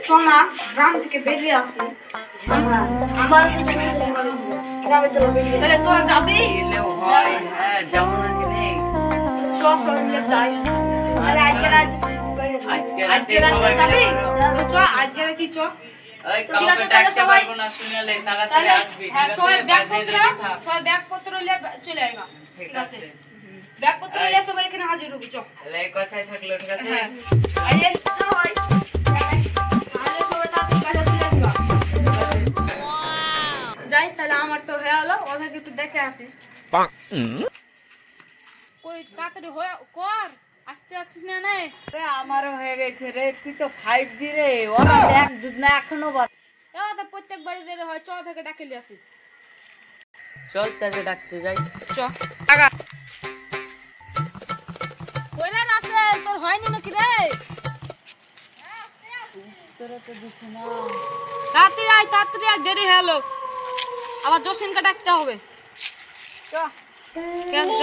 সোনা গ্রাম থেকে বেরিয়ে আসে আমার গ্রামে চলে বেরিয়ে তাহলে তোরা যাবি হ্যাঁ যাবো না কেনে চল মিলে যাই আজকে রাতে যাবি চ আজকে কি চ ওই কাউকে ডাকতে পারবো না শুনলে তাড়াতাড়ি আসবি হ্যাঁ সবাই ব্যাগপত্র নিয়ে চলে আইবা ঠিক আছে ব্যাগপত্র নিয়ে সবাই এখানে হাজির হবি চ তাহলে এই কথাই থাকলো ঠিক আছে আইয়ে চল ভাই তাহলে সবাই তাড়াতাড়ি কাজে চলে আসবা যাই তাহলে আমার তো হয়ে হলো ওদেরকে একটু দেখে আসি কই তাড়াতাড়ি হয়ে কর আসতে আসছিস না নে রে আমারও হয়ে গেছে রে তুই তো 5G রে ওরা দেখ দুজনা এখনো বল এ ওটা প্রত্যেক বাড়ি দেরে হয় চ থেকে ডাকে নিয়ে আসি চল তাহলে ডাকতে যাই চ আগা কইরা আছে তোর হয়নি নাকি রে তোরা তো দিছ না তাড়াতাড়ি আয় দেরি হলো আবার জসিনকে ডাকতে হবে চ কেন চ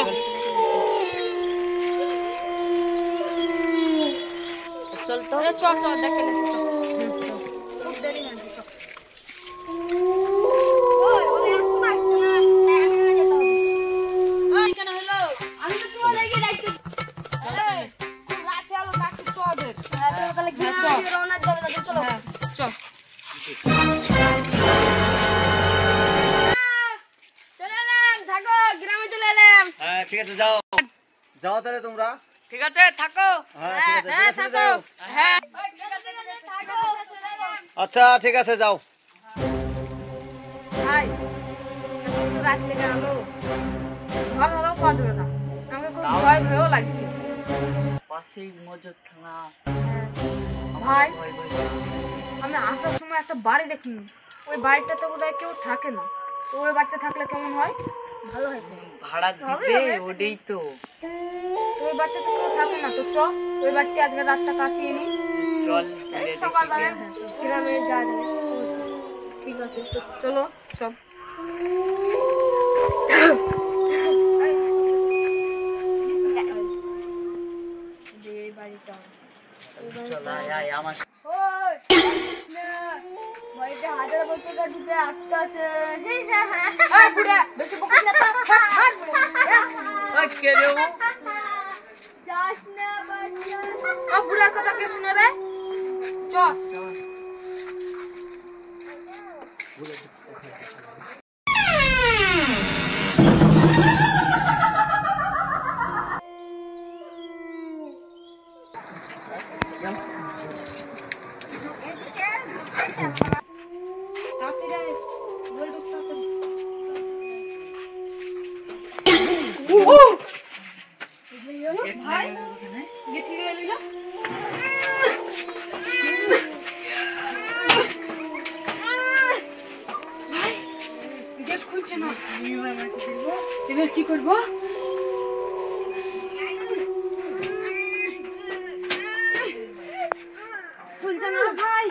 চল তো চ দেখে নে চ খুব দেরি হয়ে চ কেন হলো আমি তো তোমার লাগি ডাকছি খুব রাত হলো ডাকছি চ ওদের তাহলে রওনা যাবে চলো চ চলে এলাম থাকো গ্রামে চলে এলাম হ্যাঁ ঠিক আছে যাও যাও তাহলে তোমরা ঠিক আছে থাকো হ্যাঁ ঠিক আছে থাকো যাও হ্যাঁ আচ্ছা ঠিক আছে যাও ভাই তো রাত লেগে আলো ভালো ভালো খাওয়া যাবে না আমাকে খুব ভয় ভয়ও লাগছে পাশেই মজুদ থানা ভাই ভয় ভয় আমি আসার সময় একটা বাড়ি দেখিনি ওই বাড়িটাতে বোধহয় কেউ থাকে না তো ওই বাড়িতে থাকলে কেমন হয় ভালো হয় তো। ভাড়া দিবে ওটাই তো তো ওই বাড়িটাতে কেউ থাকে না তো চ ওই বাড়িতে আজকে রাতটা কাটিয়ে নি চল সকালবেলা গ্রামে যাওয়া যাবে ঠিক আছে তো চলো সব এই বাড়িটা চল আয় আমার বাড়িতে হাজার বছর ঢুকে আটকে আছে বুড়া বেশি বকিস না তো ওই কে রে ও যাস না বাচ্চা বুড়ার কথা কে শুনে রে চ ভাই গেছি গেলি না ভাই গেট খুলছে না এবার কি করবো খুলছে না ভাই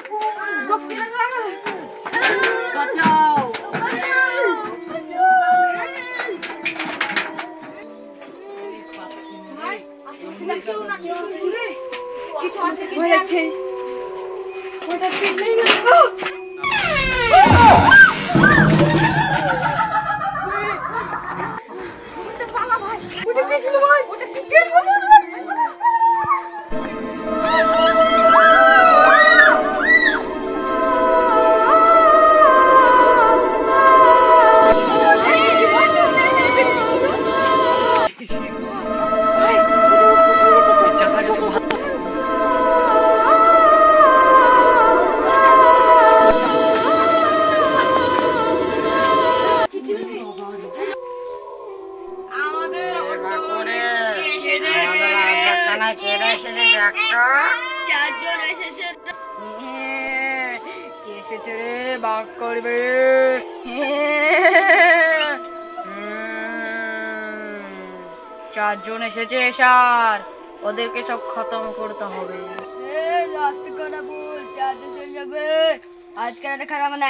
বাঁচাও কিছু আছে কি আছে ওটা ঠিক নেই ওটা পালা ভাই ওটা কি ছিল ভাই ওটা কি ছিল চারজন এসেছে স্যার ওদেরকে সব খতম করতে হবে আজকে রাতে খারাপ না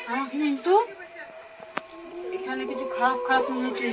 আমাকে কিন্তু খারাপ খারাপ হচ্ছে